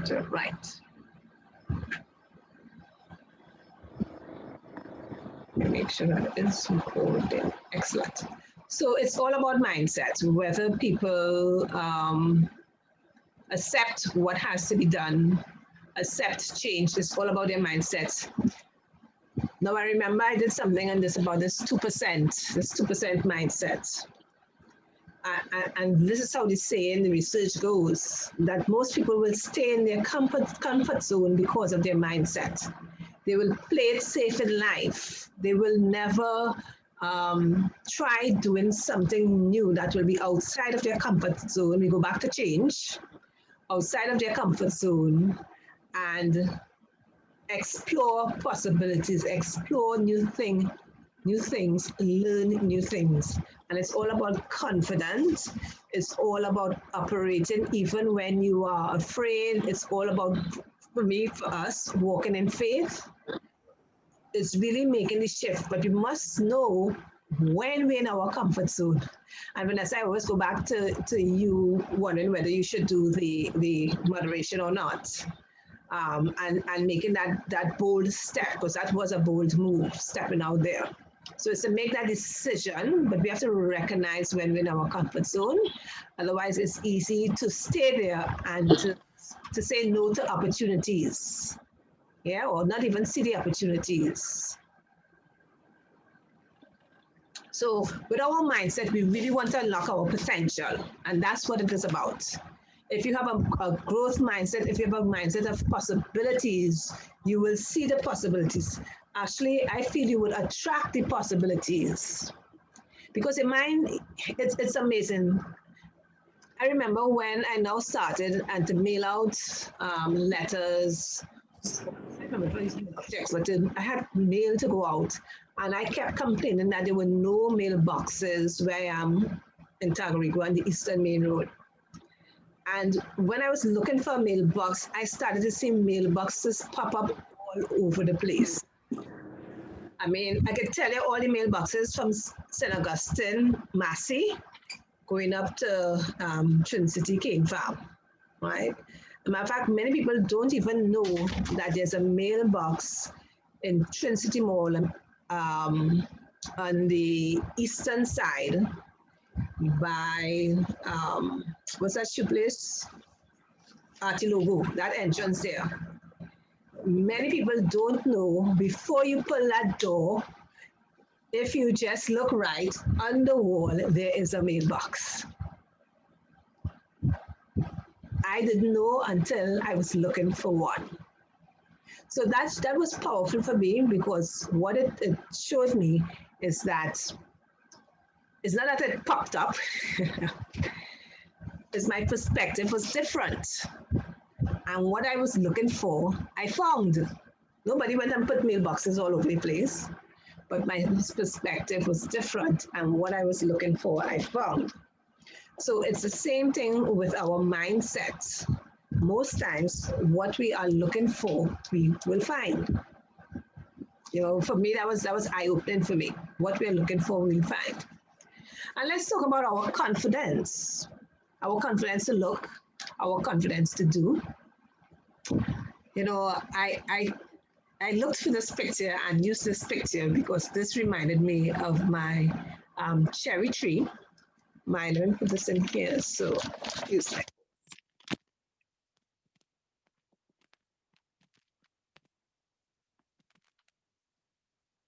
center, right. Make sure that is recording. Excellent. So it's all about mindset, whether people accept what has to be done, accept change. It's all about their mindset. Now I remember I did something on this about this 2% mindset. And this is how they say in the research goes, that most people will stay in their comfort zone because of their mindset. They will play it safe in life. They will never try doing something new that will be outside of their comfort zone. We go back to change, outside of their comfort zone, and explore possibilities, explore new things, learn new things. And it's all about confidence. It's all about operating even when you are afraid. It's all about, for me, for us, walking in faith. It's really making the shift, but we must know when we're in our comfort zone. And Vanessa, I always go back to you wondering whether you should do the moderation or not. And making that bold step, because that was a bold move, stepping out there. So it's to make that decision, but we have to recognize when we're in our comfort zone. Otherwise, it's easy to stay there and to say no to opportunities, yeah, or not even see the opportunities. So with our mindset, we really want to unlock our potential, and that's what it is about. If you have a growth mindset, if you have a mindset of possibilities, you will see the possibilities. Actually, I feel you would attract the possibilities because your mind, it's amazing. I remember when I now started and to mail out letters. I remember objects, but I had mail to go out, and I kept complaining that there were no mailboxes where I am in Tagarigo on the Eastern Main Road. And when I was looking for a mailbox, I started to see mailboxes pop up all over the place. I mean, I could tell you all the mailboxes from St. Augustine, Massey, going up to Trin City Cane Farm, right? As a matter of fact, many people don't even know that there's a mailbox in Trin City Mall on the eastern side by what's that shoe place? Logo, that entrance there. Many people don't know before you pull that door, if you just look right on the wall, there is a mailbox. I didn't know until I was looking for one. So that was powerful for me because what it showed me is that it's not that it popped up. It's my perspective was different. And what I was looking for, I found. Nobody went and put mailboxes all over the place, but my perspective was different. And what I was looking for, I found. So it's the same thing with our mindset. Most times, what we are looking for, we will find. You know, for me, that was eye-opening for me. What we're looking for, we'll find. And let's talk about our confidence. Our confidence to look, our confidence to do. You know, I looked for this picture and used this picture because this reminded me of my cherry tree. Let me put this in here. So use like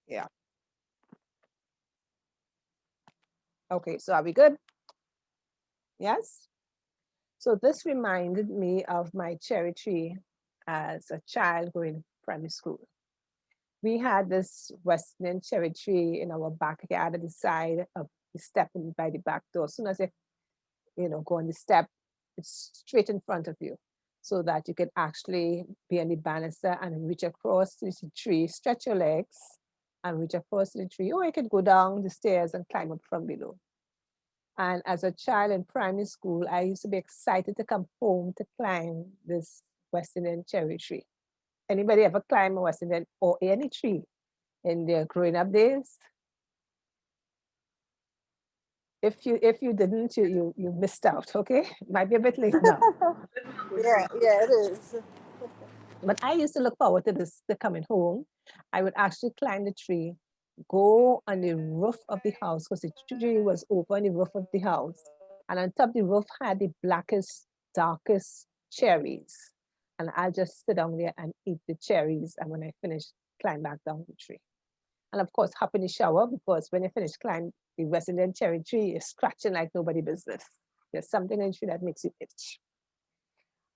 yeah. Okay, so are we good? Yes? So this reminded me of my cherry tree as a child going to primary school. We had this West Indian cherry tree in our backyard at the side of the step by the back door. As soon as you go on the step, it's straight in front of you so that you can actually be on the banister and reach across to the tree, stretch your legs and reach across to the tree, or you could go down the stairs and climb up from below. And as a child in primary school, I used to be excited to come home to climb this West Indian cherry tree. Anybody ever climb a West Indian or any tree in their growing up days? If you didn't, you missed out. Okay, might be a bit late now. Yeah, yeah, it is. But I used to look forward to this, the coming home. I would actually climb the tree, go on the roof of the house because the tree was over on the roof of the house. And on top of the roof had the blackest, darkest cherries. And I'll just sit down there and eat the cherries. And when I finish, climb back down the tree. And of course, hop in the shower because when you finish climb, the West Indian cherry tree is scratching like nobody business. There's something in the tree that makes you itch.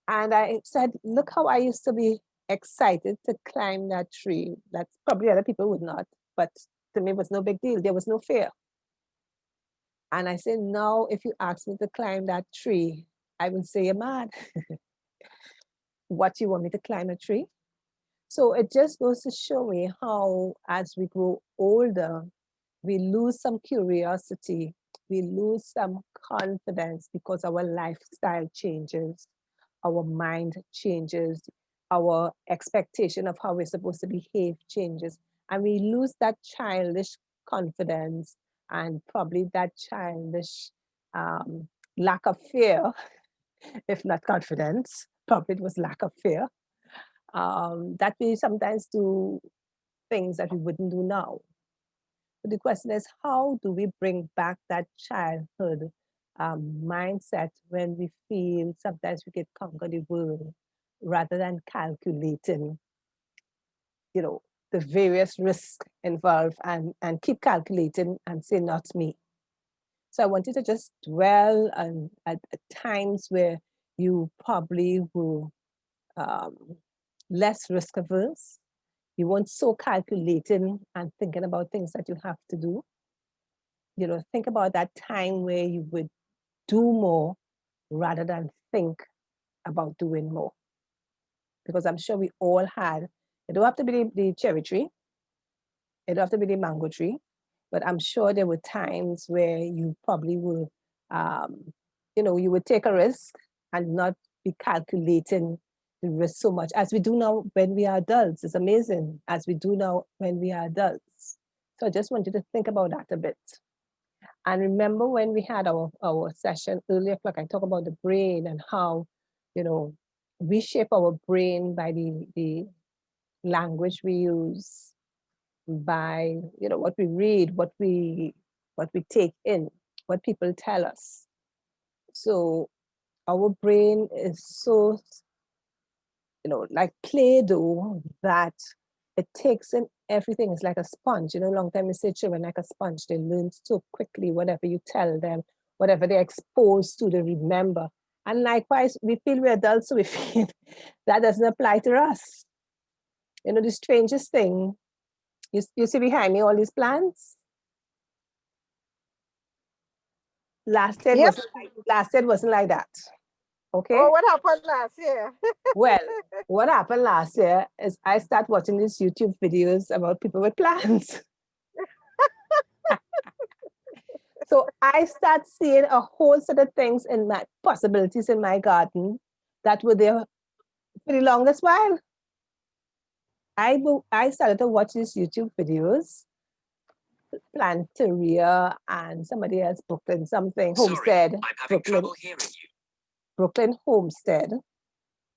And I said, look how I used to be excited to climb that tree. That's probably other people would not, but to me it was no big deal. There was no fear. And I said, now if you ask me to climb that tree, I would say you're mad. What, you want me to climb a tree? So it just goes to show me how as we grow older, we lose some curiosity, we lose some confidence because our lifestyle changes, our mind changes, our expectation of how we're supposed to behave changes, and we lose that childish confidence and probably that childish lack of fear, if not confidence. Probably it was lack of fear. That we sometimes do things that we wouldn't do now. But the question is, how do we bring back that childhood mindset when we feel sometimes we can conquer the world rather than calculating, you know, the various risks involved and keep calculating and say, not me. So I wanted to just dwell on at times where you probably were um, less risk averse. You weren't so calculating and thinking about things that you have to do. You know, think about that time where you would do more rather than think about doing more. Because I'm sure we all had, it don't have to be the cherry tree, it don't have to be the mango tree, but I'm sure there were times where you probably will, you know, you would take a risk and not be calculating the risk so much as we do now when we are adults. It's amazing as we do now when we are adults. So I just want you to think about that a bit. And remember when we had our session earlier, like I talked about the brain and how, you know, we shape our brain by the language we use, by, you know, what we read, what we take in, what people tell us. So our brain is so, you know, like Play-Doh that it takes in everything. It's like a sponge. You know, long time you say children like a sponge. They learn so quickly whatever you tell them, whatever they're exposed to, they remember. And likewise, we feel we're adults, so we feel that doesn't apply to us. You know, the strangest thing, you see behind me all these plants. Yep. Last year wasn't like that. Oh, Okay. what happened last year? Well, what happened last year is I start watching these YouTube videos about people with plants. So I start seeing a whole set of things in my possibilities in my garden that were there for the longest while. I started to watch these YouTube videos, Planteria and somebody else, Brooklyn something, Homestead, Brooklyn, Brooklyn Homestead.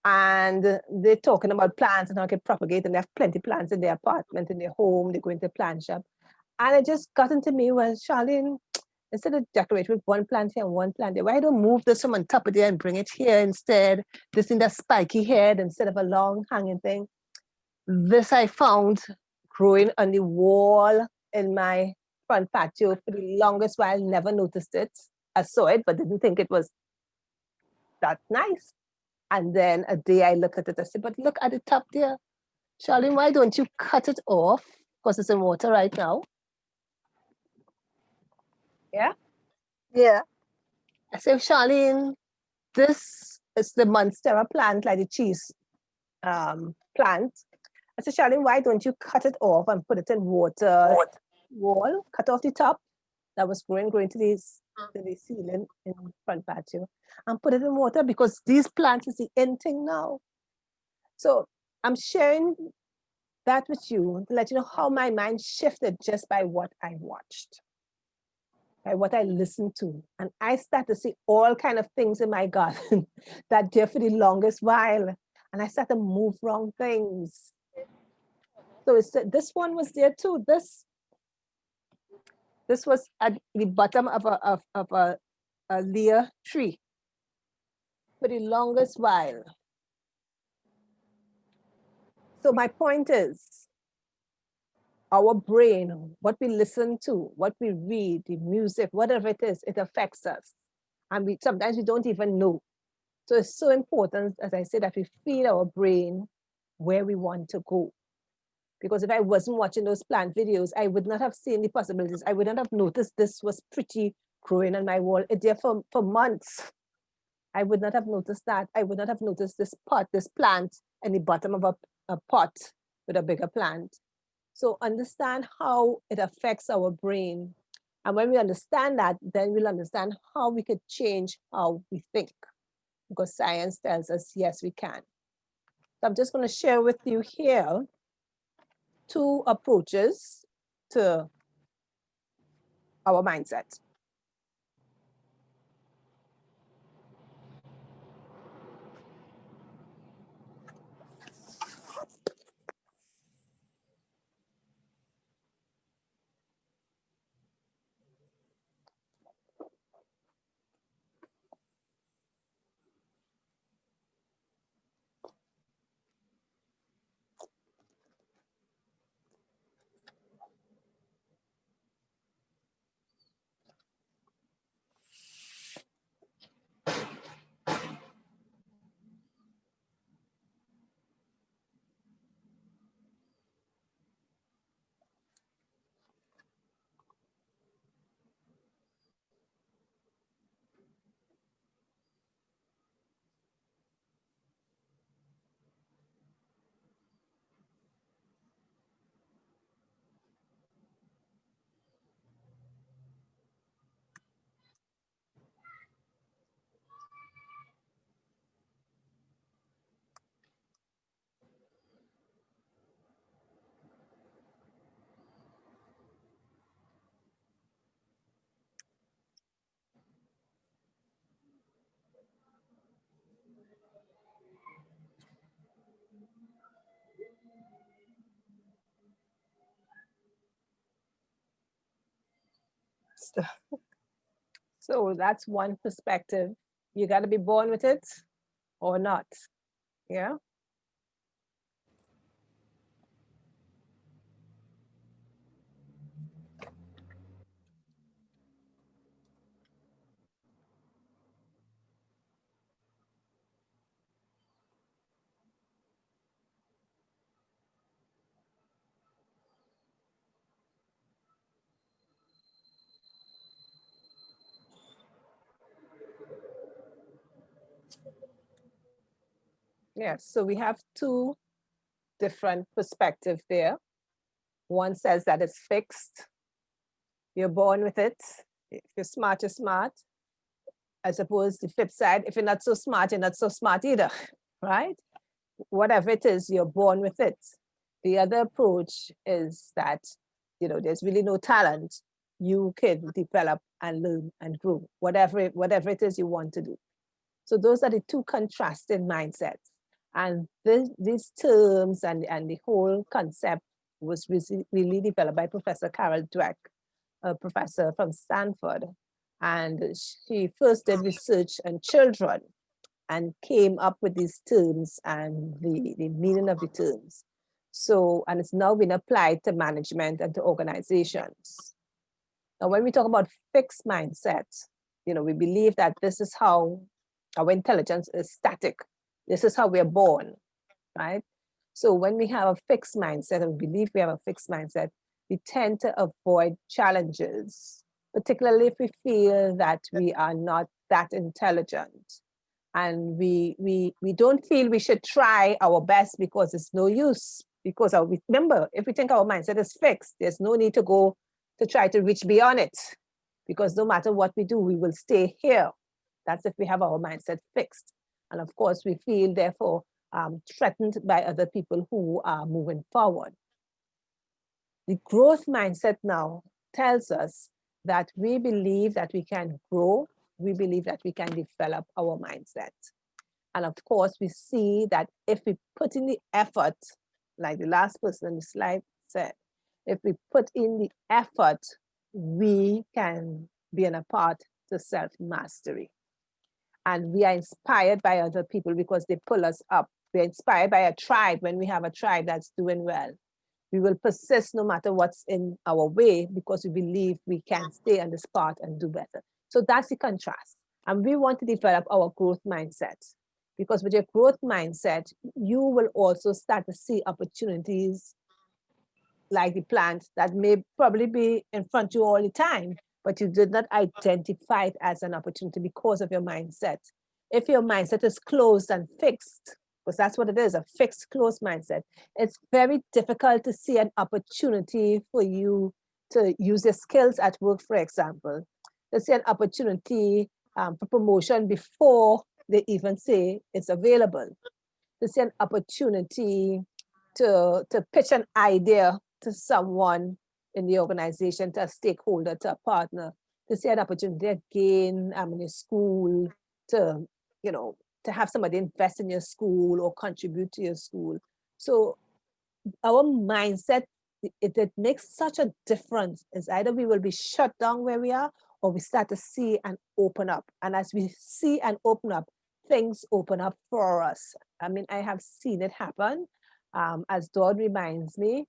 And they're talking about plants and how they propagate, and they have plenty of plants in their apartment, in their home, they go into a plant shop. And it just got into me, well, Charlene, instead of decorate with one plant here and one plant there, why don't move this from on top of there and bring it here instead? This in the spiky head instead of a long hanging thing. This I found growing on the wall in my front patio for the longest while, never noticed it. I saw it, but didn't think it was that nice. And then a day I look at it, I said, but look at the top there. Charlene, why don't you cut it off? Because it's in water right now. Yeah. Yeah. I said, Charlene, this is the Monstera plant, like the cheese plant. I said, Charlene, why don't you cut it off and put it in water wall, cut off the top that was growing to the ceiling in front patio and put it in water because these plants is the end thing now. So I'm sharing that with you to let you know how my mind shifted just by what I watched. right, what I listen to. And I start to see all kind of things in my garden that there for the longest while. And I start to move wrong things. So this one was there too. This was at the bottom of a leer tree for the longest while. So my point is, our brain, what we listen to, what we read, the music, whatever it is, it affects us. And sometimes we don't even know. So it's so important, as I said, that we feed our brain where we want to go. Because if I wasn't watching those plant videos, I would not have seen the possibilities. I would not have noticed this was pretty growing on my wall. It there for months. I would not have noticed that. I would not have noticed this plant in the bottom of a pot with a bigger plant. So understand how it affects our brain. And when we understand that, then we'll understand how we could change how we think. Because science tells us, yes, we can. So I'm just going to share with you here 2 approaches to our mindset. So that's one perspective. You got to be born with it or not. Yeah. Yes. So we have 2 different perspectives there. One says that it's fixed. You're born with it. If you're smart, you're smart. I suppose the flip side, if you're not so smart, you're not so smart either, right? Whatever it is, you're born with it. The other approach is that, there's really no talent. You can develop and learn and grow, whatever it is you want to do. So those are the 2 contrasting mindsets. And these terms and the whole concept was really developed by Professor Carol Dweck, a professor from Stanford. And she first did research on children and came up with these terms and the meaning of the terms. So, and it's now been applied to management and to organizations. Now, when we talk about fixed mindset, we believe that this is how our intelligence is static. This is how we're born, right? So when we have a fixed mindset, and we believe we have a fixed mindset, we tend to avoid challenges, particularly if we feel that we are not that intelligent. And we don't feel we should try our best because it's no use. Because remember, if we think our mindset is fixed, there's no need to go to try to reach beyond it. Because no matter what we do, we will stay here. That's if we have our mindset fixed. And of course, we feel, therefore, threatened by other people who are moving forward. The growth mindset now tells us that we believe that we can grow, we believe that we can develop our mindset. And of course, we see that if we put in the effort, like the last person on the slide said, if we put in the effort, we can be on a path to self-mastery. And we are inspired by other people because they pull us up. We're inspired by a tribe when we have a tribe that's doing well. We will persist no matter what's in our way because we believe we can stay on this path and do better. So that's the contrast. And we want to develop our growth mindset because with your growth mindset, you will also start to see opportunities like the plant that may probably be in front of you all the time, but you did not identify it as an opportunity because of your mindset. If your mindset is closed and fixed, because that's what it is, a fixed, closed mindset, it's very difficult to see an opportunity for you to use your skills at work, for example, to see an opportunity for promotion before they even say it's available, to see an opportunity to pitch an idea to someone in the organization, to a stakeholder, to a partner, to see an opportunity again in your school, to, to have somebody invest in your school or contribute to your school. So our mindset, it makes such a difference. It's either we will be shut down where we are, or we start to see and open up. And as we see and open up, things open up for us. I mean, I have seen it happen. As Dawn reminds me,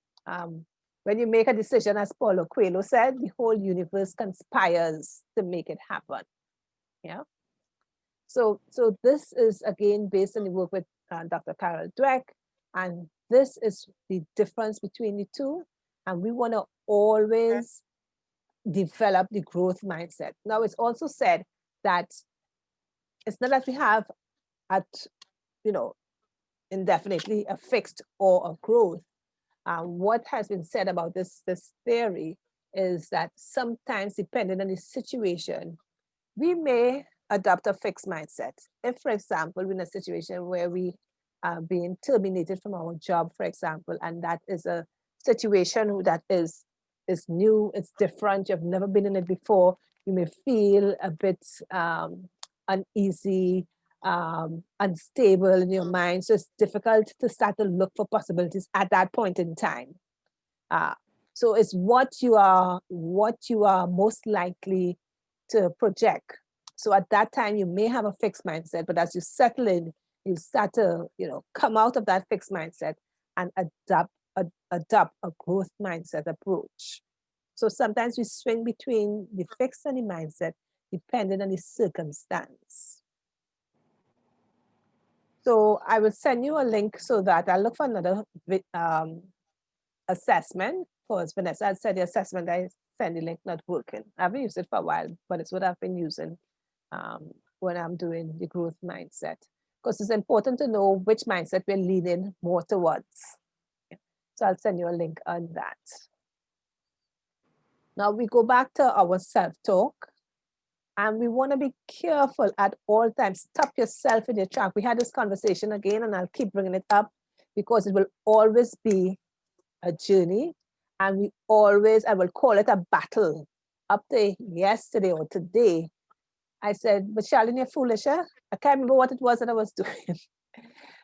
when you make a decision, as Paulo Coelho said, the whole universe conspires to make it happen. Yeah. So this is again based on the work with Dr. Carol Dweck, and this is the difference between the two. And we want to always develop the growth mindset. Now, it's also said that it's not that we have indefinitely a fixed or a growth. What has been said about this theory is that sometimes, depending on the situation, we may adopt a fixed mindset. If, for example, we're in a situation where we are being terminated from our job, for example, and that is a situation that is new, it's different, you've never been in it before, you may feel a bit uneasy, unstable in your mind. So it's difficult to start to look for possibilities at that point in time. So it's what you are most likely to project. So at that time, you may have a fixed mindset, but as you settle in, you start to, come out of that fixed mindset and adopt a growth mindset approach. So sometimes we swing between the fixed and the mindset, depending on the circumstance. So I will send you a link so that I'll look for another assessment. Because Vanessa had said the assessment I send the link not working. I haven't used it for a while, but it's what I've been using when I'm doing the growth mindset. Because it's important to know which mindset we're leaning more towards. So I'll send you a link on that. Now we go back to our self-talk. And we want to be careful at all times. Stop yourself in your track. We had this conversation again, and I'll keep bringing it up because it will always be a journey. And I will call it a battle. Up to yesterday or today, I said, but Charlene, you're foolish, eh? I can't remember what it was that I was doing.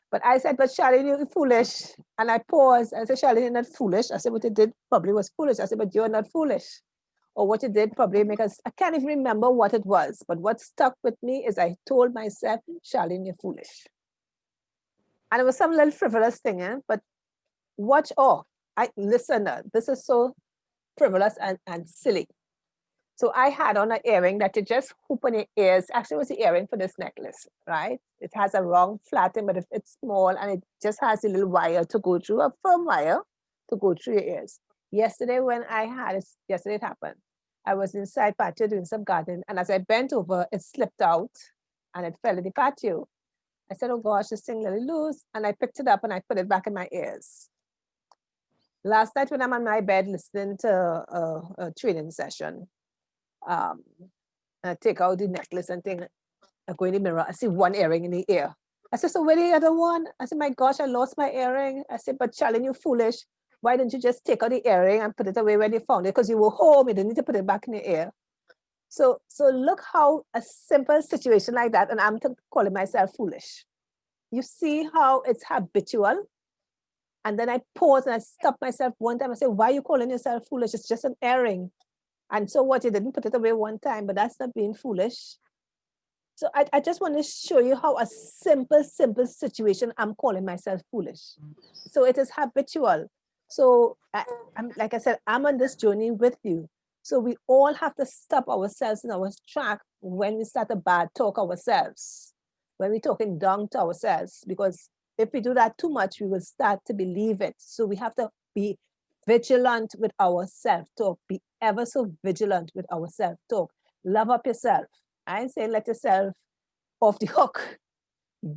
But I said, but Charlene, you're foolish. And I paused. I said, Charlene, you're not foolish. I said, what you did probably was foolish. I said, but you're not foolish. Or what you did probably make us, I can't even remember what it was, but what stuck with me is I told myself, Charlene, you're foolish. And it was some little frivolous thing, but listen, this is so frivolous and silly. So I had on an earring that you just hoop on your ears. Actually, it was the earring for this necklace, right? It has a round flatting, but it's small and it just has a little wire to go through, a firm wire to go through your ears. Yesterday it happened. I was inside patio doing some gardening, and as I bent over, it slipped out and it fell in the patio. I said, oh gosh, this thing really loose. And I picked it up and I put it back in my ears. Last night when I'm on my bed listening to a training session, I take out the necklace and I go in the mirror, I see one earring in the ear. I said, so where the other one? I said, my gosh, I lost my earring. I said, but Charlene, you foolish. Why didn't you just take out the earring and put it away when you found it? Because you were home, you didn't need to put it back in your ear. So look how a simple situation like that, and I'm calling myself foolish. You see how it's habitual. And then I pause and I stop myself one time. I say, why are you calling yourself foolish? It's just an erring. And so what? You didn't put it away one time, but that's not being foolish. So I just want to show you how a simple situation, I'm calling myself foolish. So it is habitual. So like I said, I'm on this journey with you. So we all have to stop ourselves in our track when we start to bad talk ourselves, when we're talking down to ourselves, because if we do that too much, we will start to believe it. So we have to be vigilant with our self-talk, be ever so vigilant with our self-talk. Love up yourself. I ain't saying let yourself off the hook,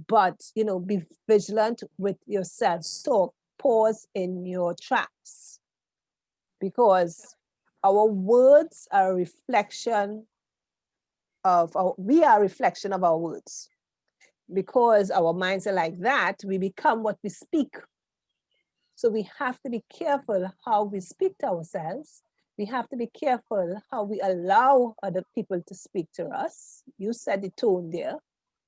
but be vigilant with your self-talk. Pause in your tracks, because our words are a reflection of we are a reflection of our words. Because our minds are like that, we become what we speak. So we have to be careful how we speak to ourselves. We have to be careful how we allow other people to speak to us. You said the tone there.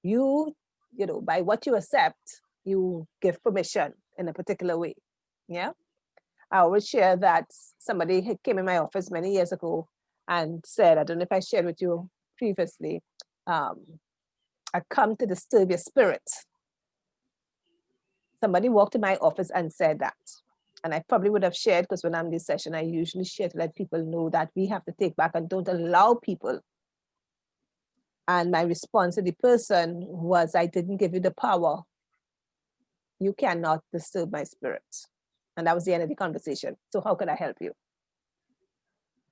You know, by what you accept, you give permission in a particular way. Yeah. I always share that somebody came in my office many years ago and said, I don't know if I shared with you previously, I come to disturb your spirit. Somebody walked in my office and said that. And I probably would have shared, because when I'm in this session, I usually share to let people know that we have to take back and don't allow people. And my response to the person was, I didn't give you the power. You cannot disturb my spirit. And that was the end of the conversation. So how could I help you?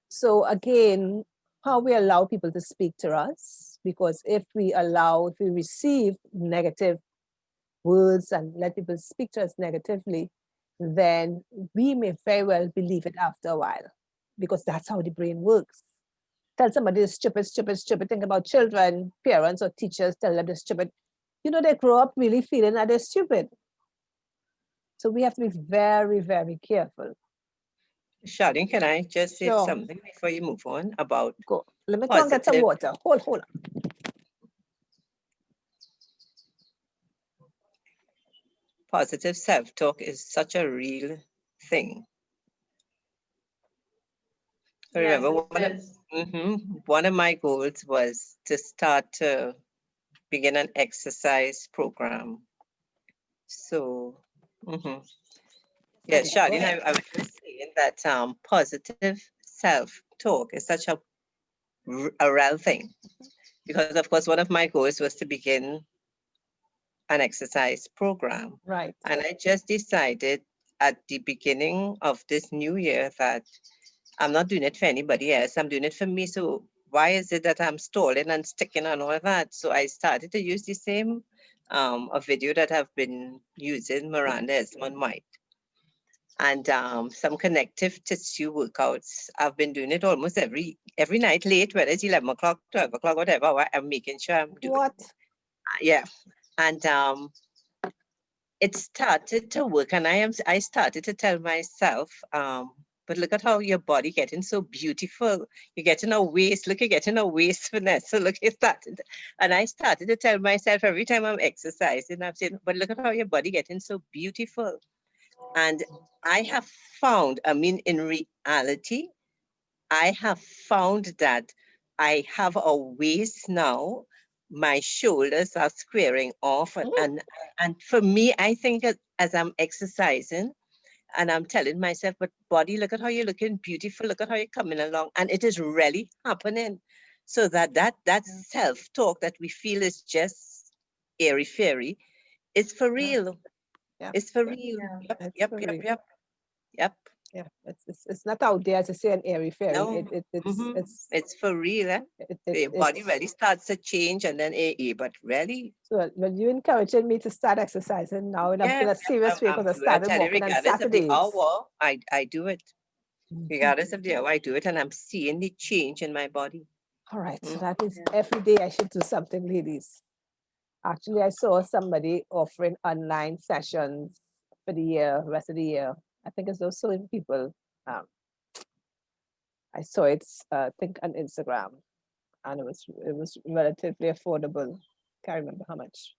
So again, how we allow people to speak to us, because if we receive negative words and let people speak to us negatively, then we may very well believe it after a while, because that's how the brain works. Tell somebody they're stupid, stupid, stupid. Think about children, parents or teachers tell them they're stupid. They grow up really feeling that they're stupid. So we have to be very, very careful. Charlene, can I just say something before you move on about Go. Let me go and get some water. Hold on. Positive self-talk is such a real thing. I remember one of my goals was to start to begin an exercise program. So, yes, Charlene, I was just saying that positive self-talk is such a real thing, because of course one of my goals was to begin an exercise program. Right. And I just decided at the beginning of this new year that I'm not doing it for anybody else. I'm doing it for me. So why is it that I'm stalling and sticking and all that? So I started to use the same a video that I've been using, Miranda Esmond White. And some connective tissue workouts. I've been doing it almost every night late, whether it's 11 o'clock, 12 o'clock, whatever. I'm making sure I'm doing what? Yeah. And it started to work, and I started to tell myself, but look at how your body getting so beautiful. You're getting a waist. Look, you're getting a waist, Vanessa. Look, you started. And I started to tell myself every time I'm exercising, I'm saying, but look at how your body getting so beautiful. And I have found, in reality, I have found that I have a waist now. My shoulders are squaring off, and for me, I think as I'm exercising, and I'm telling myself, but body, look at how you're looking beautiful. Look at how you're coming along, and it is really happening. So that self-talk that we feel is just airy fairy, it's for real. Yeah. It's for real. Yep. Yeah, it's not out there to say an airy fairy. No. It's for real. The body really starts to change, and then but really. So when you encouraging me to start exercising now in a serious way, because I started walking on Saturdays. I do it. Regardless of the hour, I do it, and I'm seeing the change in my body. All right, so that means every day I should do something, ladies. Actually, I saw somebody offering online sessions for the rest of the year. I think it's those certain people. I saw it, I think, on Instagram. and it was relatively affordable. Can't remember how much.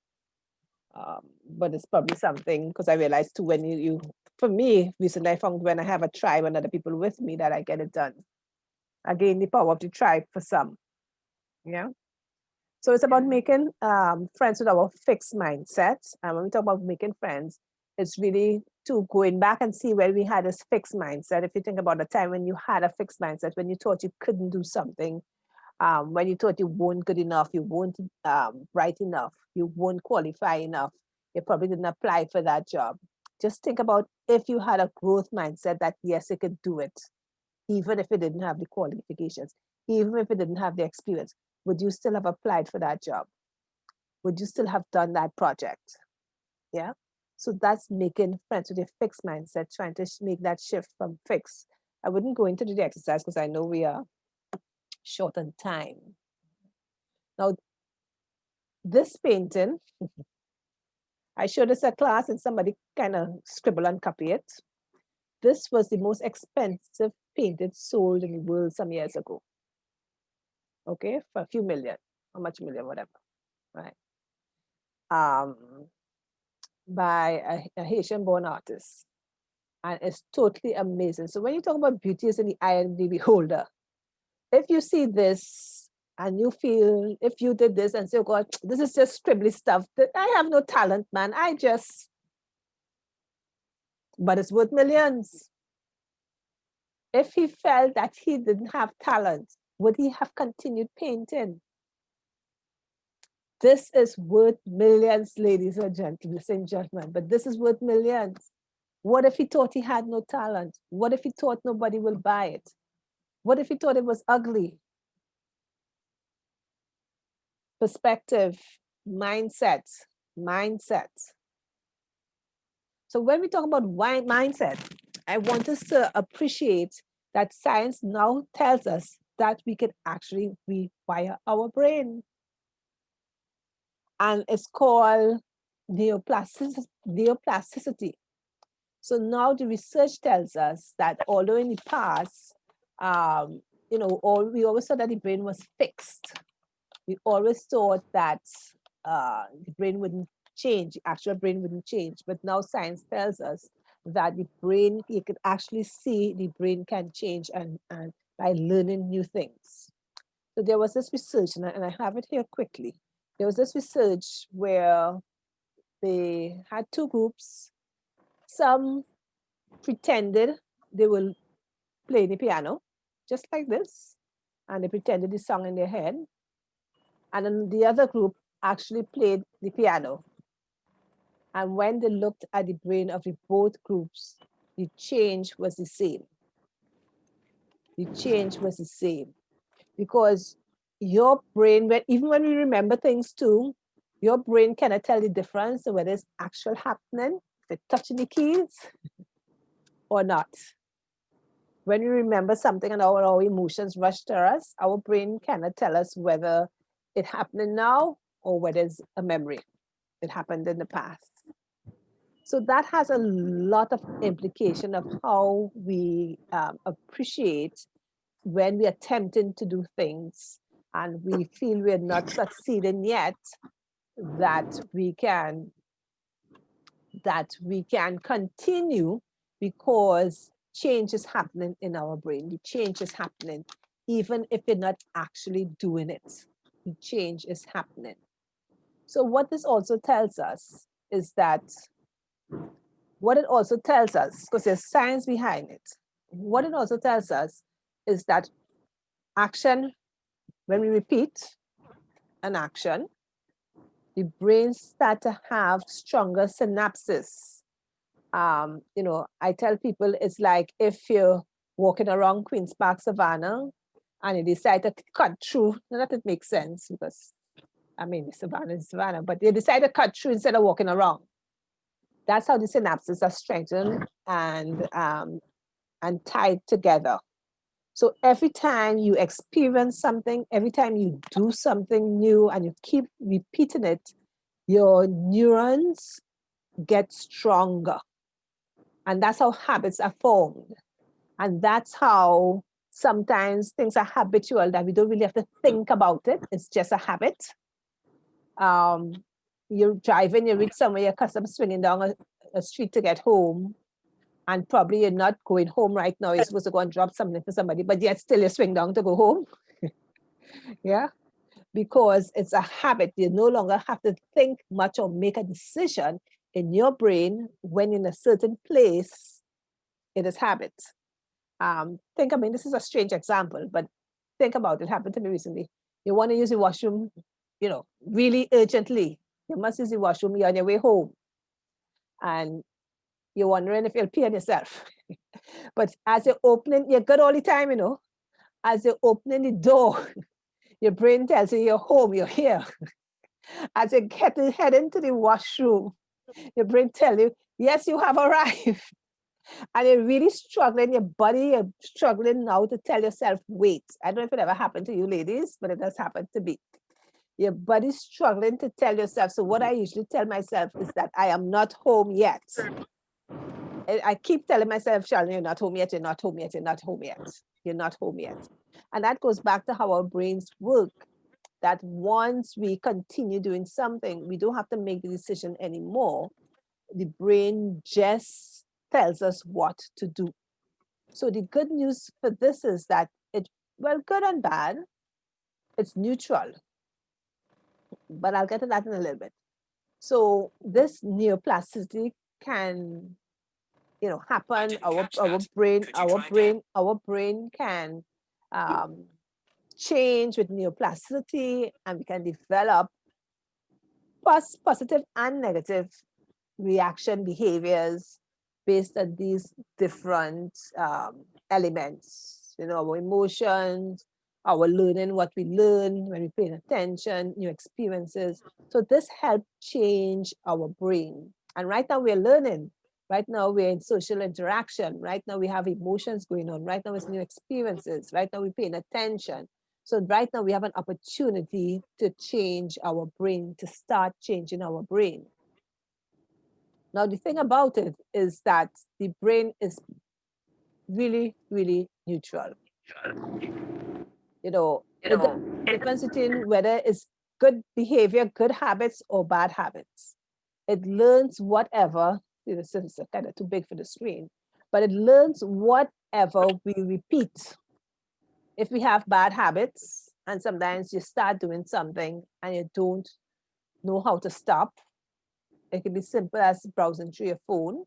But it's probably something, because I realized too, when you for me recently, I found when I have a tribe and other people with me that I get it done. Again, the power of the tribe for some. Yeah. So it's about making friends with our fixed mindset. And when we talk about making friends, it's really to going back and see where we had this fixed mindset. If you think about the time when you had a fixed mindset, when you thought you couldn't do something, when you thought you weren't good enough, you weren't bright enough, you weren't qualified enough, you probably didn't apply for that job. Just think about if you had a growth mindset that yes, you could do it, even if it didn't have the qualifications, even if it didn't have the experience, would you still have applied for that job? Would you still have done that project? Yeah. So that's making friends with a fixed mindset, trying to make that shift from fixed. I wouldn't go into the exercise because I know we are short on time. Now, this painting, I showed this a class and somebody kind of scribble and copy it. This was the most expensive painting sold in the world some years ago. Okay, for a few million, how much million, whatever, right? By a Haitian-born artist. And it's totally amazing. So when you talk about beauty is in the eye of the beholder, if you see this and you feel, if you did this and say, oh God, this is just scribbly stuff, that I have no talent, man. But it's worth millions. If he felt that he didn't have talent, would he have continued painting? This is worth millions, ladies and gentlemen, but this is worth millions. What if he thought he had no talent? What if he thought nobody will buy it? What if he thought it was ugly? Perspective, mindset. So when we talk about mindset, I want us to appreciate that science now tells us that we can actually rewire our brain. And it's called neuroplasticity. So now the research tells us that although in the past, we always thought that the brain was fixed. We always thought that the brain wouldn't change, the actual brain wouldn't change. But now science tells us that the brain, you can actually see the brain can change and by learning new things. So there was this research, and I have it here quickly. There was this research where they had two groups. Some pretended they will play the piano, just like this, and they pretended the song in their head. And then the other group actually played the piano. And when they looked at the brain of the both groups, the change was the same. The change was the same. Because your brain, even when we remember things too, your brain cannot tell the difference whether it's actual happening, if it's touching the keys or not. When we remember something and our emotions rush to us, our brain cannot tell us whether it's happening now or whether it's a memory. It happened in the past. So that has a lot of implication of how we appreciate when we are attempting to do things and we feel we're not succeeding yet, that we can continue because change is happening in our brain. The change is happening, even if you're not actually doing it. The change is happening. So what this also tells us is that, because there's science behind it, what it also tells us is that action, when we repeat an action, the brain starts to have stronger synapses. I tell people it's like if you're walking around Queen's Park Savannah and you decide to cut through, not that it makes sense because, Savannah is Savannah, but you decide to cut through instead of walking around. That's how the synapses are strengthened and tied together. So every time you experience something, every time you do something new and you keep repeating it, your neurons get stronger. And that's how habits are formed. And that's how Sometimes things are habitual that we don't really have to think about it. It's just a habit. You're driving, you reach somewhere, your customer swinging down a street to get home, and probably you're not going home right now. You're supposed to go and drop something for somebody, but yet still you swing down to go home. Yeah, because it's a habit. You no longer have to think much or make a decision in your brain when in a certain place. It is habit. I mean, this is a strange example, but think about it. Happened to me recently. You want to use the washroom, really urgently. You must use the washroom. You're on your way home, and you're wondering if you'll pee on yourself. But as you're opening, you're good all the time, as you're opening the door, your brain tells you you're home, you're here. As you head into the washroom, your brain tells you, yes, you have arrived. And you're really struggling, your body, you're struggling now to tell yourself, wait. I don't know if it ever happened to you ladies, but it has happened to me. Your body's struggling to tell yourself. So what I usually tell myself is that I am not home yet. I keep telling myself, Charlene, you're not home yet, you're not home yet, you're not home yet, you're not home yet. And that goes back to how our brains work, that once we continue doing something, we don't have to make the decision anymore. The brain just tells us what to do. So the good news for this is that good and bad, it's neutral. But I'll get to that in a little bit. So this neuroplasticity can, happen. Our brain can change with neuroplasticity, and we can develop positive and negative reaction behaviors based on these different elements, our emotions, our learning, what we learn when we pay attention, new experiences. So this helps change our brain. And right now we're learning. Right now we're in social interaction. Right now we have emotions going on. Right now it's new experiences. Right now we're paying attention. So right now we have an opportunity to change our brain, to start changing our brain. Now, the thing about it is that the brain is really, really neutral. The difference between whether it's good behavior, good habits, or bad habits. It learns whatever, this is kind of too big for the screen, but it learns whatever we repeat. If we have bad habits, and sometimes you start doing something and you don't know how to stop, it can be simple as browsing through your phone.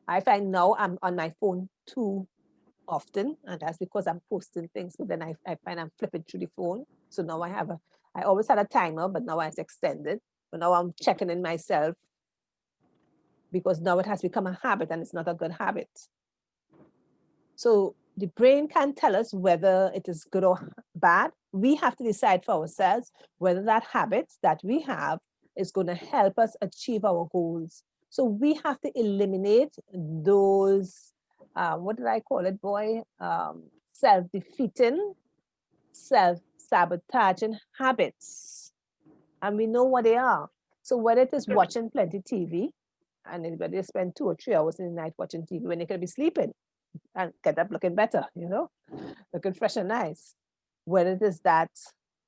I find now I'm on my phone too often, and that's because I'm posting things, but then I find I'm flipping through the phone. So now I always had a timer, but now it's extended. But now I'm checking in myself because now it has become a habit and it's not a good habit. So the brain can tell us whether it is good or bad. We have to decide for ourselves whether that habit that we have is going to help us achieve our goals. So we have to eliminate those, what did I call it, boy? Self-defeating, self-sabotaging habits. And we know what they are. So whether it is watching plenty TV, and anybody spend 2 or 3 hours in the night watching TV when they could be sleeping and get up looking better, looking fresh and nice. Whether it is that,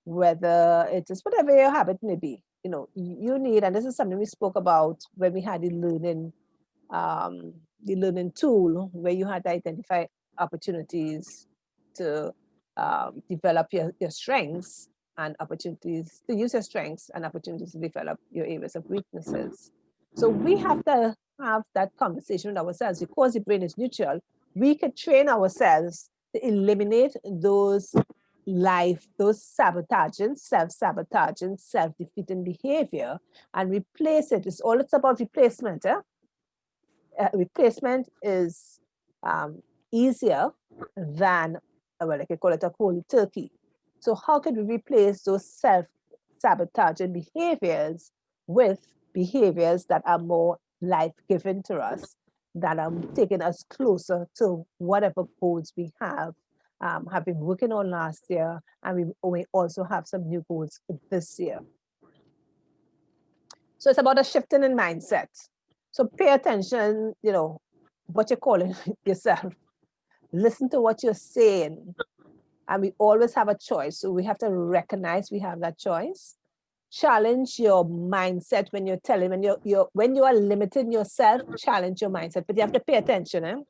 whether it is whatever your habit may be, you need, and this is something we spoke about when we had the learning tool, where you had to identify opportunities to develop your strengths and opportunities to use your strengths and opportunities to develop your areas of weaknesses. So we have to have that conversation with ourselves. Because the brain is neutral, we could train ourselves to eliminate those sabotaging, self-sabotaging, self-defeating behavior and replace it. It's about replacement. Replacement is easier than, well, I could call it a cold turkey. So how can we replace those self-sabotaging behaviors with behaviors that are more life-giving to us, that are taking us closer to whatever goals we have been working on last year, and we also have some new goals this year. So it's about a shifting in mindset. So pay attention, what you're calling yourself. listen to what you're saying. And we always have a choice. So we have to recognize we have that choice. Challenge your mindset when you're telling, when you are limiting yourself, challenge your mindset. But you have to pay attention,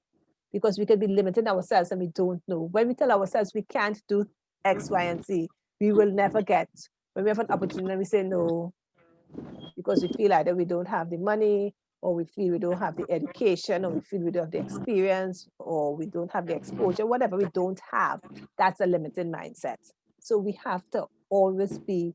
because we could be limiting ourselves and we don't know. When we tell ourselves we can't do X, Y, and Z, we will never get. When we have an opportunity, we say no, because we feel either we don't have the money, or we feel we don't have the education, or we feel we don't have the experience, or we don't have the exposure, whatever we don't have, that's a limiting mindset. So we have to always be,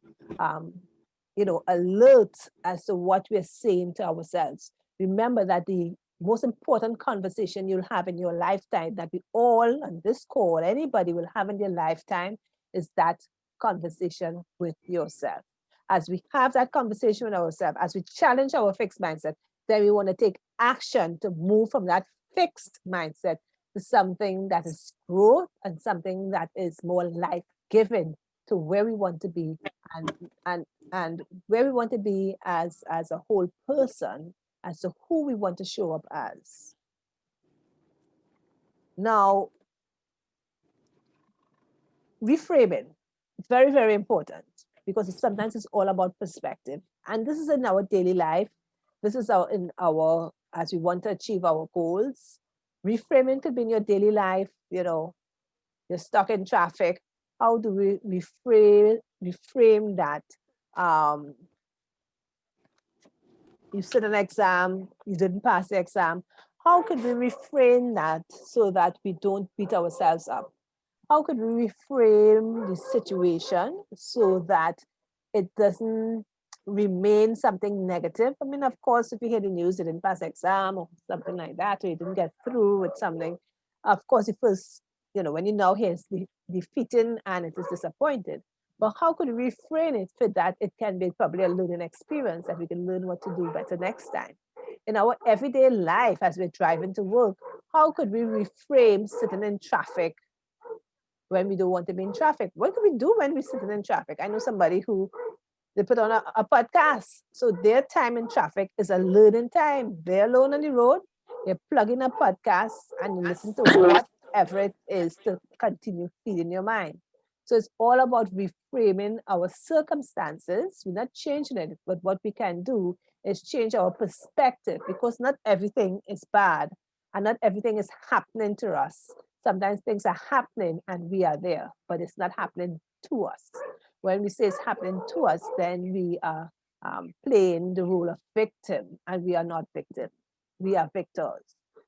alert as to what we're saying to ourselves. Remember that the most important conversation you'll have in your lifetime, that we all on this call, anybody will have in their lifetime, is that conversation with yourself. As we have that conversation with ourselves, as we challenge our fixed mindset, then we want to take action to move from that fixed mindset to something that is growth and something that is more life-giving to where we want to be, and where we want to be as a whole person, as to who we want to show up as. Now, reframing, very, very important, because sometimes it's all about perspective. And this is in our daily life. This is as we want to achieve our goals. Reframing could be in your daily life, you're stuck in traffic. How do we reframe that? You sit an exam, you didn't pass the exam. How could we reframe that so that we don't beat ourselves up? How could we reframe the situation so that it doesn't remain something negative? I mean, of course, if you hear the news, you didn't pass the exam or something like that, or you didn't get through with something, of course, it feels, when you now hear it's defeating and it is disappointed. But how could we reframe it so that it can be probably a learning experience, that we can learn what to do better next time? In our everyday life, as we're driving to work, how could we reframe sitting in traffic when we don't want to be in traffic? What can we do when we're sitting in traffic? I know somebody who, they put on a podcast. So their time in traffic is a learning time. They're alone on the road. They're plugging a podcast and you listen to whatever it is to continue feeding your mind. So it's all about reframing our circumstances. We're not changing it, but what we can do is change our perspective, because not everything is bad and not everything is happening to us. Sometimes things are happening and we are there, but it's not happening to us. When we say it's happening to us, then we are playing the role of victim, and we are not victim. We are victors.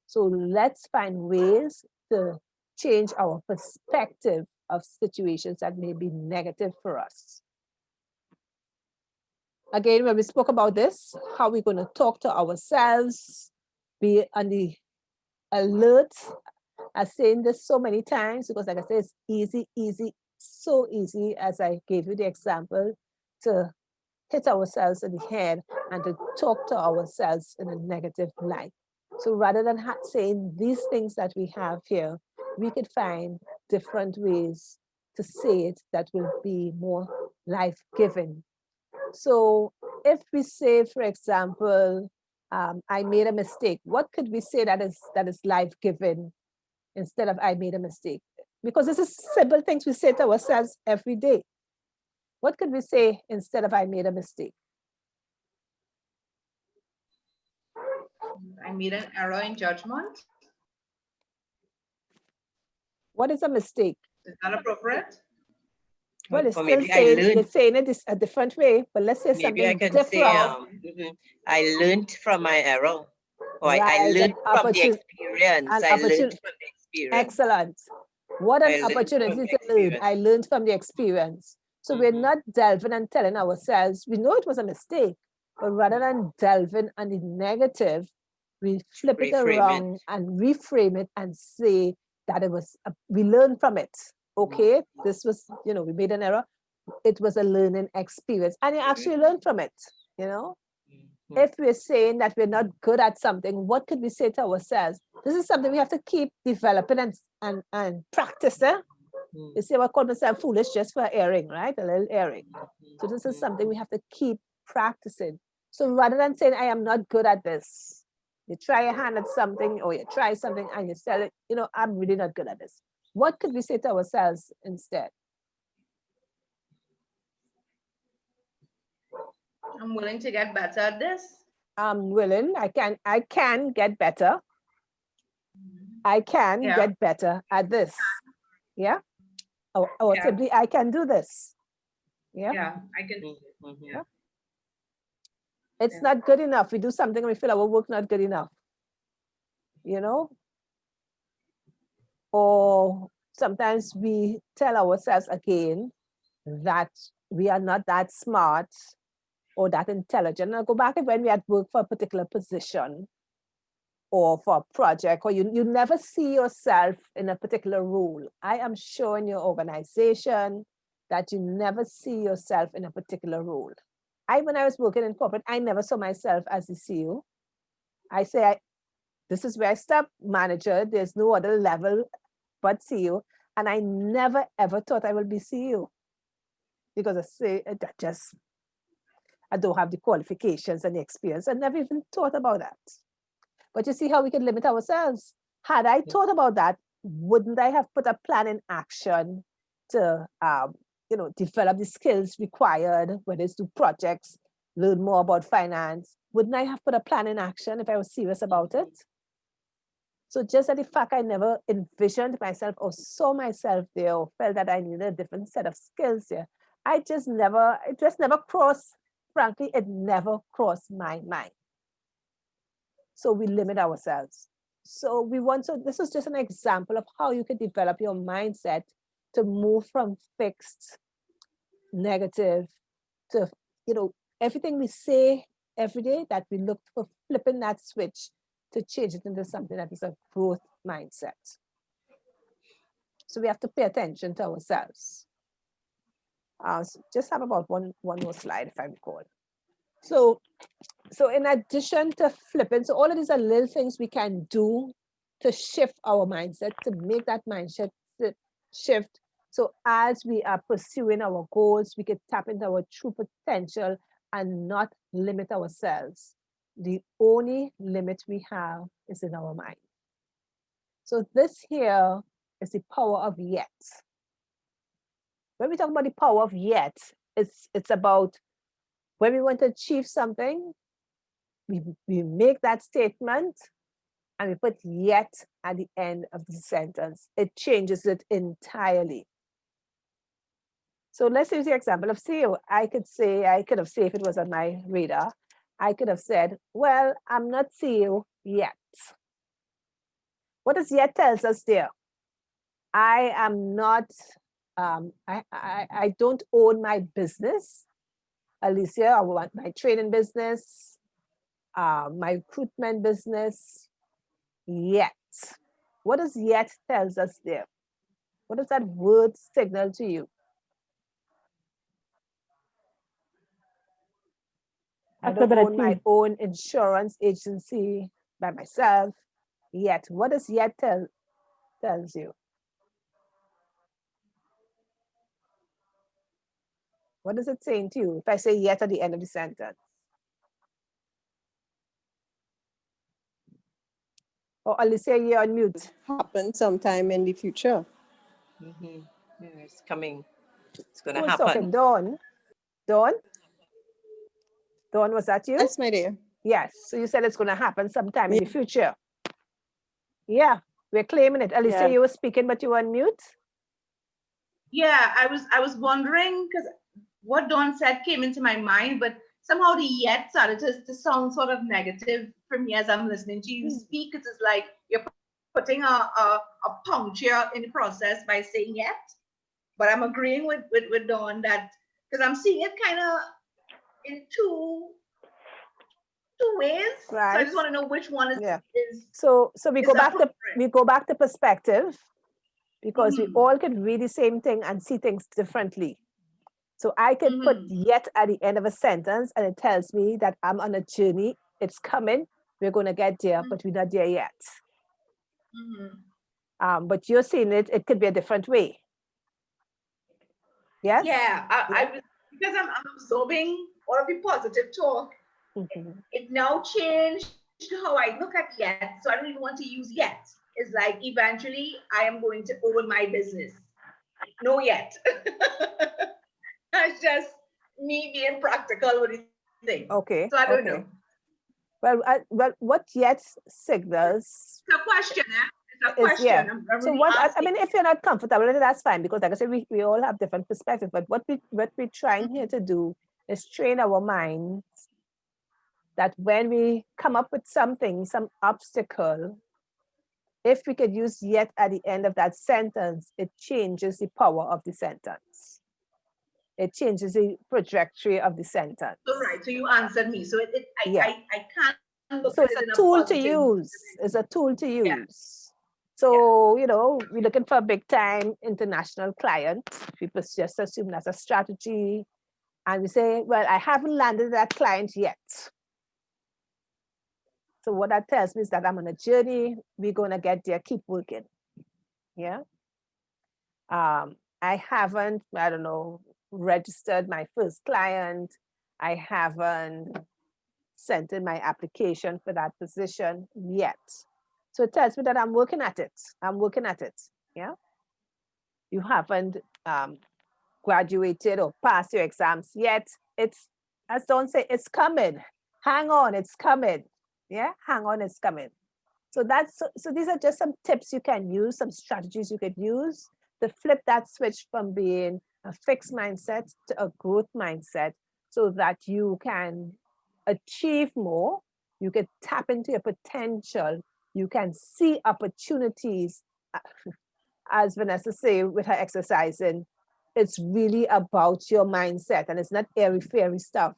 So let's find ways to change our perspective of situations that may be negative for us. Again, when we spoke about this, how we're going to talk to ourselves, be on the alert. I've saying this so many times because, like I said, it's easy, so easy, as I gave you the example, to hit ourselves in the head and to talk to ourselves in a negative light. So rather than saying these things that we have here, we could find different ways to say it that will be more life-giving. So if we say, for example, I made a mistake, what could we say that is life-giving instead of I made a mistake? Because this is simple things we say to ourselves every day. What could we say instead of I made a mistake? I made an error in judgment. What is a mistake? Is that appropriate? Well, it's Or still maybe saying it a different way, but let's say maybe I something can say, different. I learned from my error. Or I Right, learned from the experience. I learned from the experience. Excellent. What an opportunity to learn. I learned from the experience. So we're not delving and telling ourselves, we know it was a mistake, but rather than delving on the negative, we flip it around and reframe it and say that it was, we learned from it. Okay, this was, we made an error. It was a learning experience. And you actually learned from it, If we're saying that we're not good at something, what could we say to ourselves? This is something we have to keep developing and practice. You see, I call myself foolish just for airing, right? A little airing. So this is something we have to keep practicing. So rather than saying, I am not good at this, You try your hand at something, or you try something and you sell it, you know, I'm really not good at this. What could we say to ourselves instead? I'm willing to get better at this. I'm willing, I can get better. I can Yeah. get better at this. Yeah. Or Yeah. simply, I can do this. Yeah. Yeah, I can do it. Mhm. Yeah. It's Yeah. not good enough. We do something and we feel our work not good enough. You know? Or sometimes we tell ourselves again that we are not that smart or that intelligent. Now go back to when we had worked for a particular position or for a project, or you never see yourself in a particular role. I am sure in your organization that you never see yourself in a particular role. When I was working in corporate, I never saw myself as the CEO. I say, this is where I stop, manager. There's no other level but CEO. And I never ever thought I will be CEO, because I say I don't have the qualifications and the experience. I never even thought about that. But you see how we can limit ourselves. Had I thought about that, wouldn't I have put a plan in action to, develop the skills required, whether it's do projects, learn more about finance? Wouldn't I have put a plan in action if I was serious about it? So just that the fact I never envisioned myself or saw myself there or felt that I needed a different set of skills there, it just never crossed, frankly, it never crossed my mind. So we limit ourselves. So this is just an example of how you can develop your mindset to move from fixed, negative to, everything we say every day, that we look for flipping that switch to change it into something that is a growth mindset. So we have to pay attention to ourselves. So just have about one more slide, if I recall. So in addition to flipping, so all of these are little things we can do to shift our mindset, to make that mindset shift. So as we are pursuing our goals, we can tap into our true potential and not limit ourselves. The only limit we have is in our mind. So this here is the power of yet. When we talk about the power of yet, it's about when we want to achieve something, we make that statement and we put yet at the end of the sentence. It changes it entirely. So let's use the example of CEO. I could have said, if it was on my radar, I could have said, well, I'm not CEO yet. What does yet tells us there? I am not, I don't own my business. Alicia, I want my training business, my recruitment business, yet. What does yet tells us there? What does that word signal to you? I don't own my own insurance agency by myself yet. What does yet tells you? What is it saying to you if I say yet at the end of the sentence? Or Alicia, you're on mute. Happen sometime in the future. Mhm. Yeah, it's coming. It's going to Who's talking? happen. Dawn? Dawn? Dawn, was that you? Yes, my dear. Yes. So you said it's going to happen sometime in the future. Yeah, we're claiming it. Alicia, Yeah. you were speaking, but you were on mute. Yeah, I was wondering because what Dawn said came into my mind, but somehow the yet started to sound sort of negative for me as I'm listening to you speak. It's like you're putting a puncture in the process by saying yet. But I'm agreeing with Dawn that because I'm seeing it kind of in two ways. Right. So I just want to know which one is. Yeah. is So we is go back to appropriate. perspective, because we Mhm. all can read the same thing and see things differently. So I could put yet at the end of a sentence and it tells me that I'm on a journey. It's coming. We're going to get there, but we're not there yet. But you're seeing it could be a different way. Yes? Yeah, I was because I'm absorbing all of the positive talk. Mhm. It now changed to how I look at yet, so I don't even want to use yet. It's like eventually I am going to own my business. No yet. That's just me being practical with the thing. Okay, So I don't okay. know. Well, what yet signals It's a question, eh? It's a is, question. yeah. I'm So really what, I asking. mean, if you're not comfortable, then that's fine, because like I said, we all have different perspectives, but what we're trying here to do is train our minds that when we come up with something, some obstacle, if we could use yet at the end of that sentence, it changes the power of the sentence. It changes the trajectory of the sentence. So right, so you answered me. So Yeah. I can't look So at it's it a in a tool to positive. use. It's a tool to Yeah. use. So, you know, we're looking for a big time international client. People just assume that's a strategy. And we say, well, I haven't landed that client yet. So what that tells me is that I'm on a journey. We're going to get there, keep working. Yeah. I haven't, I don't know, registered my first client. I haven't sent in my application for that position yet. So it tells me that I'm working at it. I'm working at it. Yeah. You haven't graduated or passed your exams yet. It's, as Dawn say, it's coming. Hang on, it's coming. Yeah, hang on, it's coming. So so these are just some tips you can use, some strategies you could use to flip that switch from being a fixed mindset to a growth mindset, so that you can achieve more, you can tap into your potential, you can see opportunities. As Vanessa say with her exercising, it's really about your mindset, and it's not airy fairy stuff.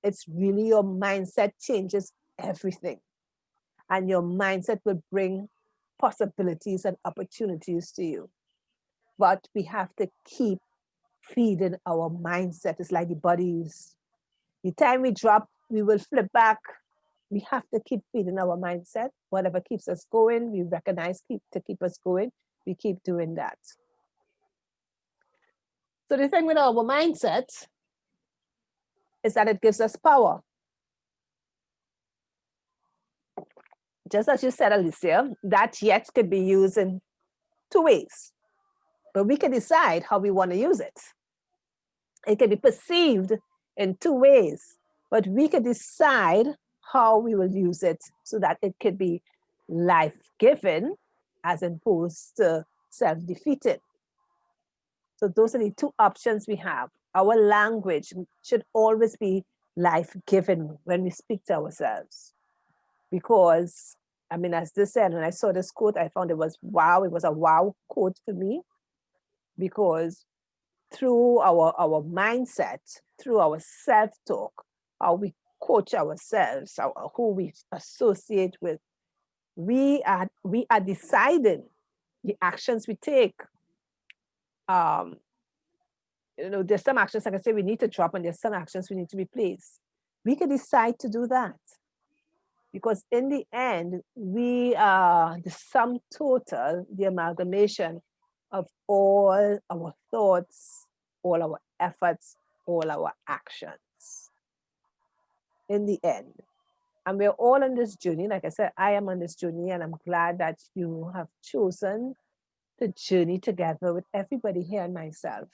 It's really your mindset changes everything, and your mindset will bring possibilities and opportunities to you. But we have to keep feeding our mindset. It's like the bodies. The time we drop, we will flip back. We have to keep feeding our mindset. Whatever keeps us going, we recognize to keep us going. We keep doing that. So the thing with our mindset is that it gives us power. Just as you said, Alicia, that yet could be used in two ways, but we can decide how we want to use it. It can be perceived in two ways, but we can decide how we will use it so that it could be life-giving as opposed to self-defeating. So those are the two options we have. Our language should always be life-giving when we speak to ourselves. Because, I mean, as this said, when I saw this quote, I found it was wow. It was a wow quote for me, because through our mindset, through our self-talk, how we coach ourselves, who we associate with, we are deciding the actions we take. You know, there's some actions, like I say, we need to drop, and there's some actions we need to replace. We can decide to do that, because in the end, we are the sum total, the amalgamation of all our thoughts, all our efforts, all our actions in the end. And we're all on this journey. Like I said, I am on this journey, and I'm glad that you have chosen to journey together with everybody here and myself,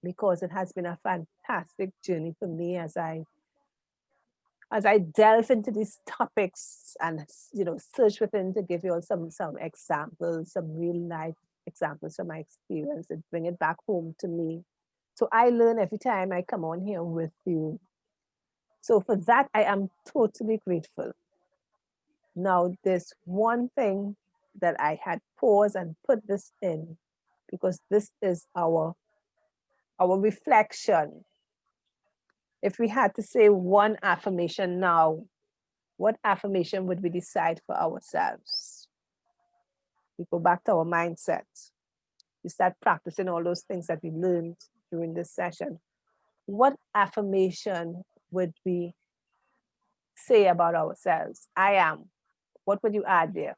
because it has been a fantastic journey for me as I delve into these topics and, you know, search within to give you all some examples, some real life examples from my experience, and bring it back home to me. So I learn every time I come on here with you. So for that, I am totally grateful. Now, there's one thing that I had paused and put this in, because this is our reflection. If we had to say one affirmation now, what affirmation would we decide for ourselves? We go back to our mindset. We start practicing all those things that we learned during this session. What affirmation would we say about ourselves? I am. What would you add there?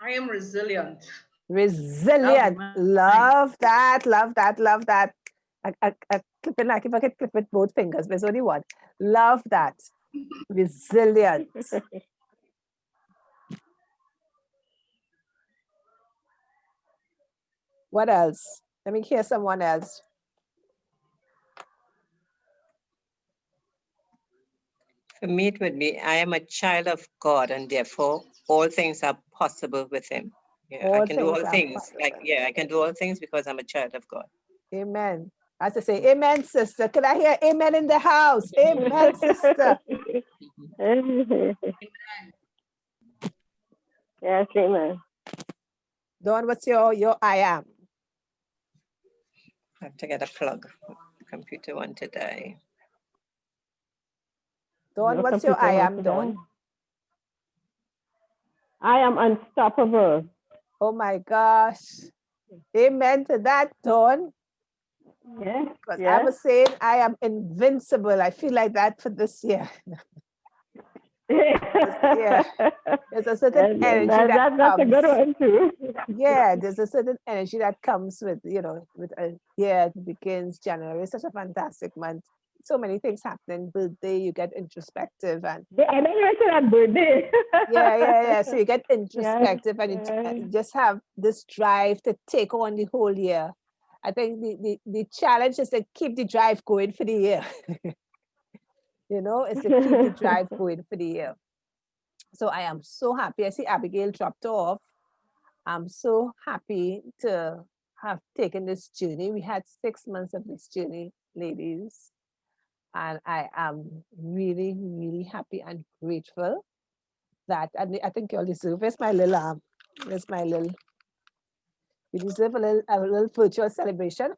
I am resilient. Resilient. Love that, love that, love that. I clip it like if I could clip with both fingers, there's only one. Love that. Resilient. What else? Let me hear someone else. For me, it would be, I am a child of God, and therefore all things are possible with Him. Yeah, I All can do all things are things. Like, possible. yeah, I can do all things because I'm a child of God. Amen. As I say, amen, sister. Can I hear amen in the house? Amen, sister. Yes, amen. Dawn, what's your I am? I have to get a plug. The computer one today. Dawn, No what's your computer I wants am, to Dawn? die. I am unstoppable. Oh my gosh. Amen to that, Dawn. Yes, Because I yes. was saying I am invincible. I feel like that for this year. Yeah. There's a certain energy that That's a good comes. one too. Yeah, there's a certain energy that comes with, with a year that begins January. It's such a fantastic month. So many things happening. Birthday, you get introspective, and I don't know to that birthday. yeah. So you get Yes, introspective, and you just have this drive to take on the whole year. I think the challenge is to keep the drive going for the year. Is to keep the drive going for the year. So I am so happy. I see Abigail dropped off. I'm so happy to have taken this journey. We had 6 months of this journey, ladies. And I am really, really happy and grateful that I think you all deserve. Where's my little you deserve a little virtual celebration.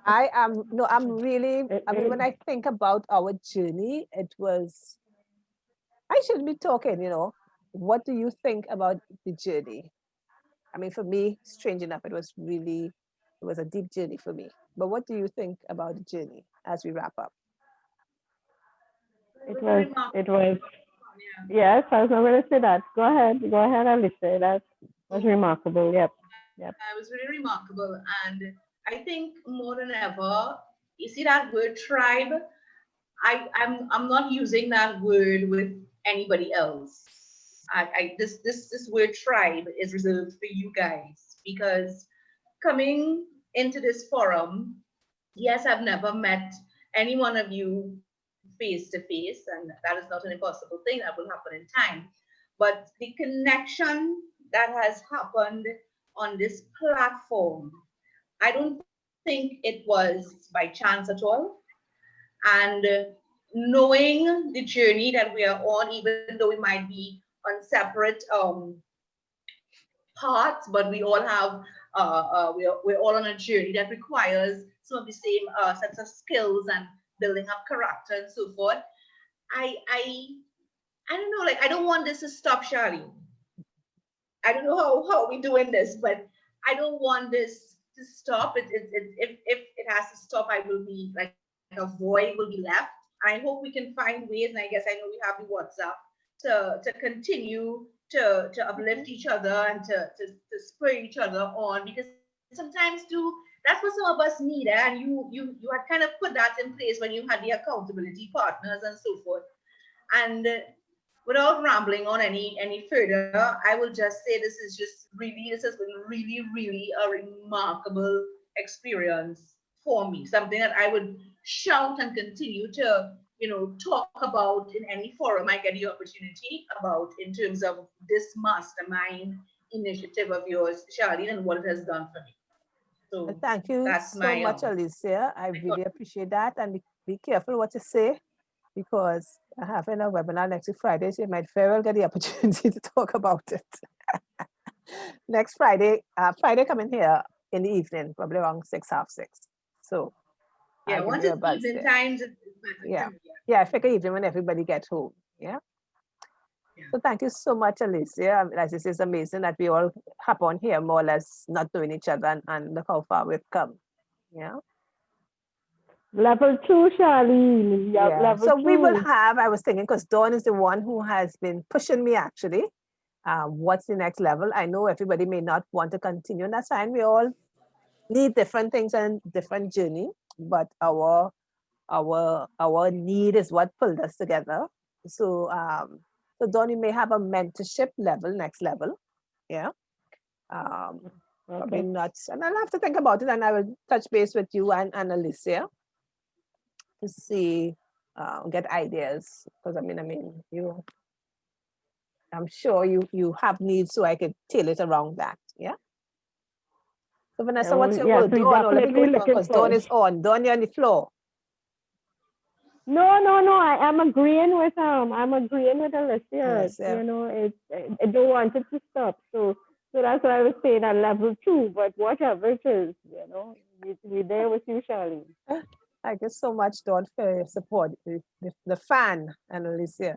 I'm really, when I think about our journey, it was, I shouldn't be talking, what do you think about the journey? For me, strange enough, it was a deep journey for me. But what do you think about the journey as we wrap up? it was, yes, I was not going to say that. Go ahead, Alicia. That was remarkable. Yep. It was really remarkable. And I think more than ever, you see that word tribe? I'm not using that word with anybody else. This word tribe is reserved for you guys, because coming into this forum, yes, I've never met any one of you face to face, and that is not an impossible thing that will happen in time. But the connection that has happened on this platform, I don't think it was by chance at all. And knowing the journey that we are on, even though we might be on separate parts, but we all have we're all on a journey that requires some of the same sets of skills and building up character and so forth. I don't know, like, I don't want this to stop, Charlene. I don't know how we're doing this, but I don't want this to stop. If it has to stop, I will be like a void will be left. I hope we can find ways, and I guess I know we have the WhatsApp to continue to uplift each other and to spur each other on, because sometimes too, that's what some of us need. And you had kind of put that in place when you had the accountability partners and so forth. And without rambling on any further, I will just say this has been really a remarkable experience for me. Something that I would shout and continue to talk about in any forum I get the opportunity about, in terms of this mastermind initiative of yours, Charlene, and what it has done for me. So thank you that's so much, Alicia. I really appreciate that. And be careful what you say, because I have a webinar next week Friday, so you might very well get the opportunity to talk about it. Next Friday, Friday coming here in the evening, probably around 6, half 6. So yeah, once it's evening times, yeah, I figure evening when everybody gets home. Yeah. So thank you so much, Alicia. As this is amazing that we all hop on here more or less not knowing each other, and look how far we've come. Yeah. Level 2, Charlene. Yeah, level so 2. we will have, I was thinking, because Dawn is the one who has been pushing me actually. What's the next level? I know everybody may not want to continue, and that's fine. We all need different things and different journey, but our need is what pulled us together. So so Dawn, you may have a mentorship level, next level. Yeah. Probably Okay. not. And I'll have to think about it, and I will touch base with you and Alicia to see, get ideas. Because I mean, you, I'm sure you have needs, so I could tailor it around that. Yeah. So Vanessa, what's your Yes, word? we Dawn, or let me go definitely to Dawn, looking because for. Dawn is on. Dawn, you're on the floor. No. I am agreeing with Alicia. Yes, yeah. You know, I don't want it to stop. So that's why I was saying at level 2. But whatever it is, you know, we there with you, Charlene. Thank you so much, Dawn, for your support. The fan, and Alicia.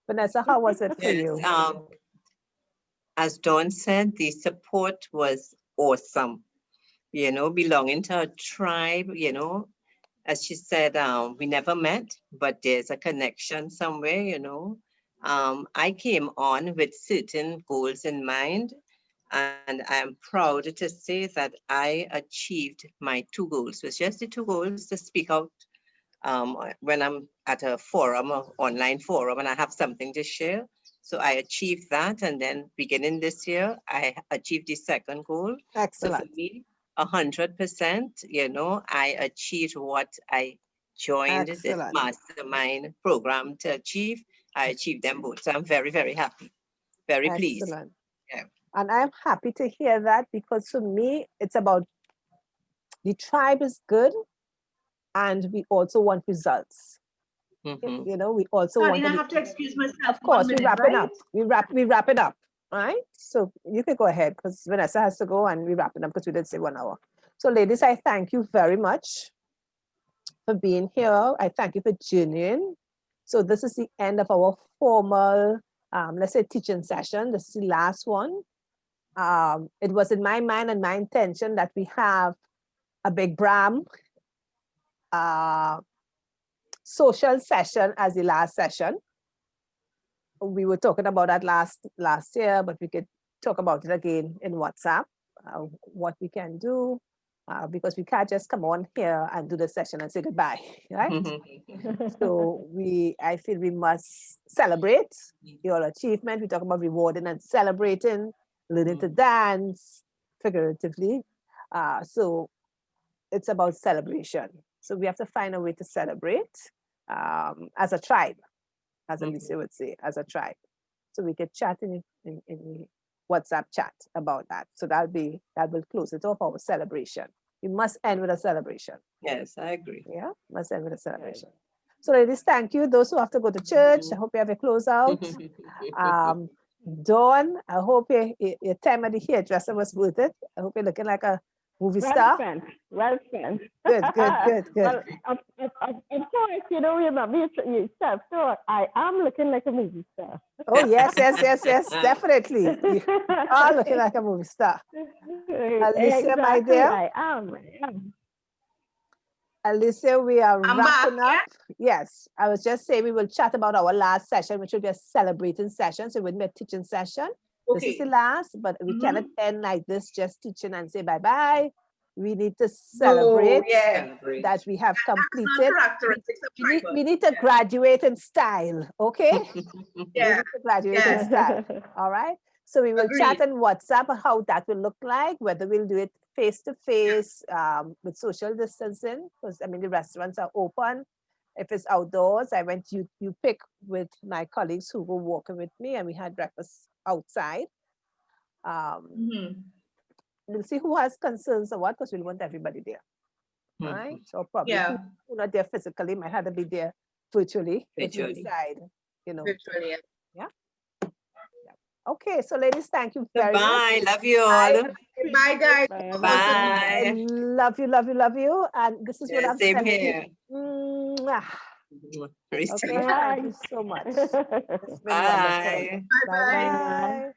Vanessa, how was it for Yes, you? as Dawn said, the support was awesome. You know, belonging to a tribe, you know, as she said, we never met, but there's a connection somewhere, you know. I came on with certain goals in mind, and I'm proud to say that I achieved my 2 goals. It was just the 2 goals to speak out when I'm at a forum, an online forum, and I have something to share. So I achieved that, and then beginning this year, I achieved the second goal. So Excellent. for me, 100%, you know, I achieved what I joined this Excellent. mastermind program to achieve. I achieved them both. So I'm very, very happy, very pleased. Excellent. Yeah. And I'm happy to hear that, because for me, it's about the tribe is good, and we also want results. Mhm. You know, we also want Darlene, I to have to excuse myself. of course, 1 we minute, wrap it right? up. We wrap it up. All right. So you can go ahead, because Vanessa has to go, and we wrap it up because we did say 1 hour. So ladies, I thank you very much for being here. I thank you for journeying. So this is the end of our formal, let's say, teaching session. This is the last one. It was in my mind and my intention that we have a big Bram social session as the last session. We were talking about that last year, but we could talk about it again in WhatsApp, what we can do, because we can't just come on here and do the session and say goodbye, right? So I feel we must celebrate your achievement. We talk about rewarding and celebrating, learning to dance, figuratively. So it's about celebration. So we have to find a way to celebrate as a tribe, as Alicia would say, as a tribe. So we could chat in the WhatsApp chat about that. So that will close it off, our celebration. We must end with a celebration. Yes, I agree. Yeah, must end with a celebration. So ladies, thank you. Those who have to go to church, I hope you have a close out. Dawn, I hope your time at the hairdresser was worth it. I hope you're looking like a movie star. Well spent. Good. Well, of course, you know, remember yourself. So I am looking like a movie star. Oh, yes, definitely. You are looking like a movie star. Alicia, Exactly, my dear. I am. Alicia, we are I'm wrapping back, up. Yes, I was just saying we will chat about our last session, which will be a celebrating session. So it wouldn't be a teaching session. This is the last, but we cannot end like this, just teaching and say bye-bye. We need to celebrate that we have completed. We need to graduate in style, okay? We need to graduate in style, all right? So we will chat on WhatsApp how that will look like, whether we'll do it face-to-face with social distancing, because I mean, the restaurants are open. If it's outdoors, you pick with my colleagues who were working with me, and we had breakfast outside. We'll see who has concerns or what, because we'll want everybody there. Right? So probably who not there physically might have to be there virtually. If we decide, you know. Virtually, yeah. Okay, so ladies, thank you very much. Bye. Love you all. Bye, guys. Bye. Love you. And this is what I'm Same sending here. you. Okay, Bye. thank you so much. It's been wonderful. Bye. Bye.